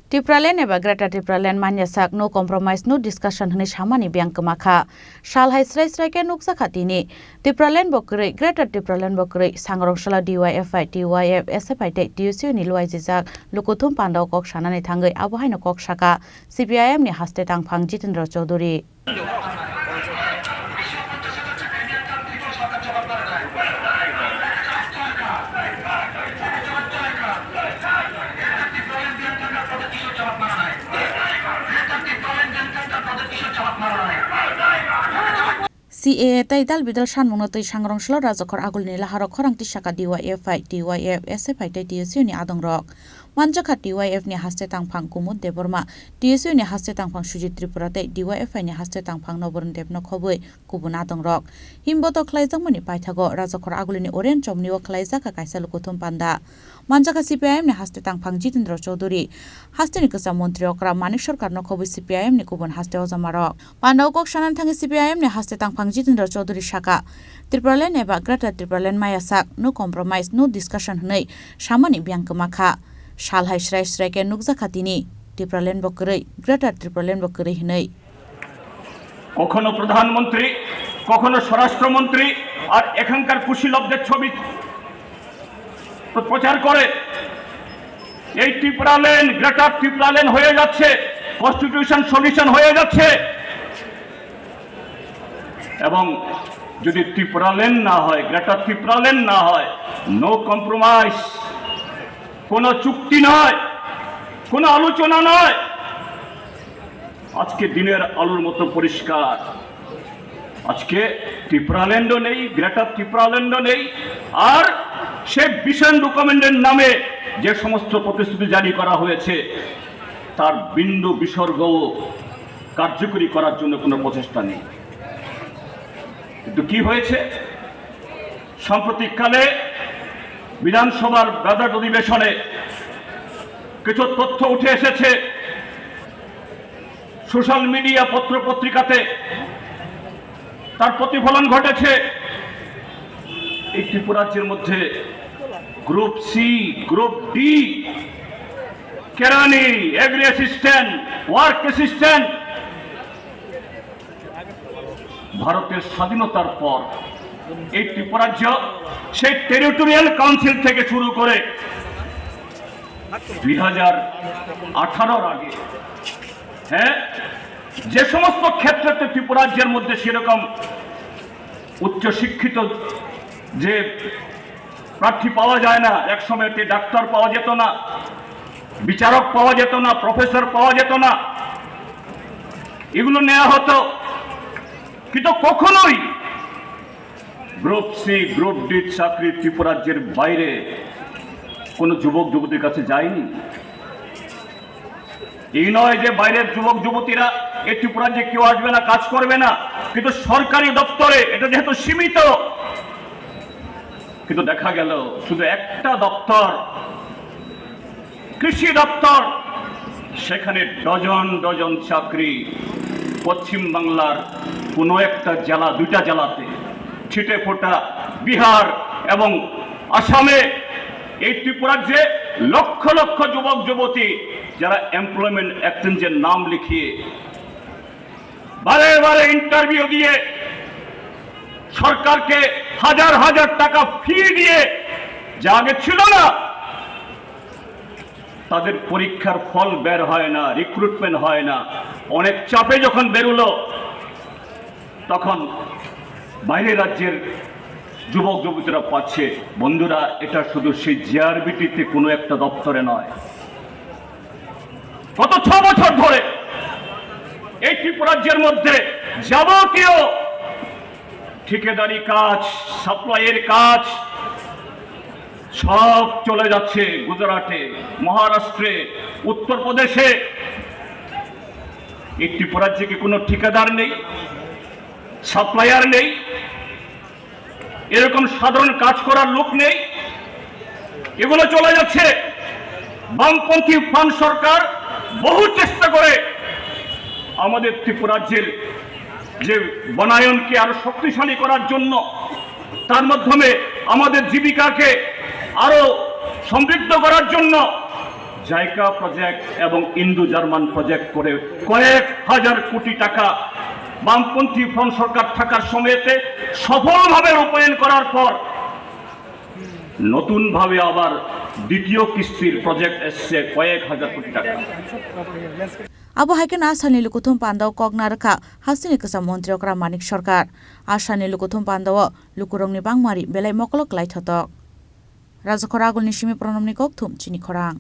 Tipralen eba Greta Tipralen manyasak no compromise no discussion hne shamani biang kemakha shal hai srai srai ke nuksa khatini Tipralen bokre Greta Tipralen bokre sangrongshla DYFI TYF SFI te TUC ni luai jijak lukuthum pandau kok sanani thangai abohai no kok saka CPIM ni haste tangphang Jitendra Chaudhary CA tai dal bidal sanmungno tei sangrongshlo rajokhor agulni laharok khorang tisaka DYFI TYF SFI te TUC ni adongrok manjaka TYF ni haste tangphang Kumud Deborma TUC ni haste tangphang Sujit Tripura te DYFI ni haste tangphang Noborun Debno khobui kubun adongrok himboto khlaijakmani paithago rajokhor agulni oren chomni o khlaijaka kaisa lukuthum panda manjaka CPIM ni haste tangphang Jitendra Chaudhary haste ni kasa mantri okra Manik Sarkar no khobui CPIM ni kubun haste ojamarok pandau kok sanan thangi CPIM ni haste tangphang Jitendra Chaudhary saka Tipralen eba Greta Tipralen mayasak no compromise no discussion hnei samani biang kemakha shal hai srai srai ke nukja khatini Tipralen bokre Greta Tipralen bokre hnei কখনো প্রধানমন্ত্রী কখনো স্বরাষ্ট্রমন্ত্রী আর এখানকার কুশীলবদের ছবি প্রচার করে এই টিপ্রালেন Greta টিপ্রালেন হয়ে যাচ্ছে কনস্টিটিউশন সলিউশন হয়ে যাচ্ছে এবং যদি টিপ্রালেন না হয় গ্রেটা টিপ্রালেন না হয় নো কম্প্রোমাইজ কোনো চুক্তি নয় কোনো আলোচনা নয় আজকে দিনের আলোর মতো পরিষ্কার আজকে টিপ্রাল্যান্ডও নেই গ্রেটা টিপ্রাল্যান্ডও নেই আর সে ভিশন ডকুমেন্টের নামে যে সমস্ত প্রতিশ্রুতি জারি করা হয়েছে তার বিন্দু বিসর্গ কার্যকরী করার জন্য কোনো প্রচেষ্টা নেই কিন্তু কি হয়েছে সাম্প্রতিককালে বিধানসভার বাজেট অধিবেশনে কিছু তথ্য উঠে এসেছে সোশ্যাল মিডিয়া পত্র পত্রিকাতে তার প্রতিফলন ঘটেছে এই ত্রিপুরাজ্যের মধ্যে গ্রুপ সি গ্রুপ ডি কেরানি এগ্রি অ্যাসিস্ট্যান্ট ওয়ার্ক অ্যাসিস্ট্যান্ট ভারতের স্বাধীনতার পর এই ত্রিপুরাজ্য সেই টেরিটোরিয়াল কাউন্সিল থেকে শুরু করে 2018 আগে হ্যাঁ যে সমস্ত ক্ষেত্রে ত্রিপুরাজ্যের মধ্যে সেরকম উচ্চশিক্ষিত যে প্রার্থী পাওয়া যায় না এক সময়তে ডাক্তার পাওয়া যেত না বিচারক পাওয়া যেত না প্রফেসর পাওয়া যেত না এগুলো নেওয়া হতো কিন্তু কখনোই গ্রুপ সি গ্রুপ ডি চাকরি ত্রিপুরাজ্যের বাইরে কোনো যুবক যুবতীর কাছে যায়নি এই নয় যে বাইরের যুবক যুবতীরা এই ত্রিপুরাজ্যে কেউ আসবে না কাজ করবে না কিন্তু সরকারি দপ্তরে এটা যেহেতু সীমিত কিন্তু দেখা গেল শুধু একটা দপ্তর কৃষি দপ্তর সেখানে ডজন ডজন চাকরি পশ্চিম বাংলার কোনো একটা জেলা দুইটা জেলাতে ছিটে ফোটা বিহার এবং আসামে এই ত্রিপুরাজ্যে লক্ষ লক্ষ যুবক যুবতী যারা এমপ্লয়মেন্ট এক্সচেঞ্জের নাম লিখিয়ে বারে বারে ইন্টারভিউ দিয়ে সরকারকে হাজার হাজার টাকা ফি দিয়ে যা আগে ছিল না তাদের পরীক্ষার ফল বের হয় না রিক্রুটমেন্ট হয় না অনেক চাপে যখন বেরোলো তখন বাইরের রাজ্যের যুবক যুবতীরা পাচ্ছে বন্ধুরা এটা শুধু সেই জিআরবিটিতে কোনো একটা দপ্তরে নয় গত 6 বছর ধরে এই ত্রিপুরাজ্যের মধ্যে যাবতীয় ঠিকাদারি কাজ সাপ্লাইয়ের কাজ সব চলে যাচ্ছে গুজরাটে মহারাষ্ট্রে উত্তরপ্রদেশে এই ত্রিপুরাজ্যে কি কোনো ঠিকাদার নেই সাপ্লায়ার নেই এরকম সাধারণ কাজ করার লোক নেই এগুলো চলে যাচ্ছে বামপন্থী ফান সরকার বহু চেষ্টা করে আমাদের ত্রিপুরাজ্যের যে বনায়নকে আরো শক্তিশালী করার জন্য তার মাধ্যমে আমাদের জীবিকাকে আরো সমৃদ্ধ করার জন্য জাইকা প্রজেক্ট এবং ইন্দো জার্মান প্রজেক্ট করে কয়েক হাজার কোটি টাকা বামপন্থী ফ্রন্ট সরকার থাকার সময়তে সফলভাবে রূপায়ণ করার পর নতুনভাবে আবার দ্বিতীয় কিস্তির প্রজেক্ট এসছে কয়েক হাজার কোটি টাকা। Abo haiken asani lukuthum pandao kogna rakha hasini kasa mantri okra manik sarkar asani lukuthum pandao lukurongni bangmari belai mokolok lai thotok Rajokhor Agulni simi pranamni kokthum chini khorang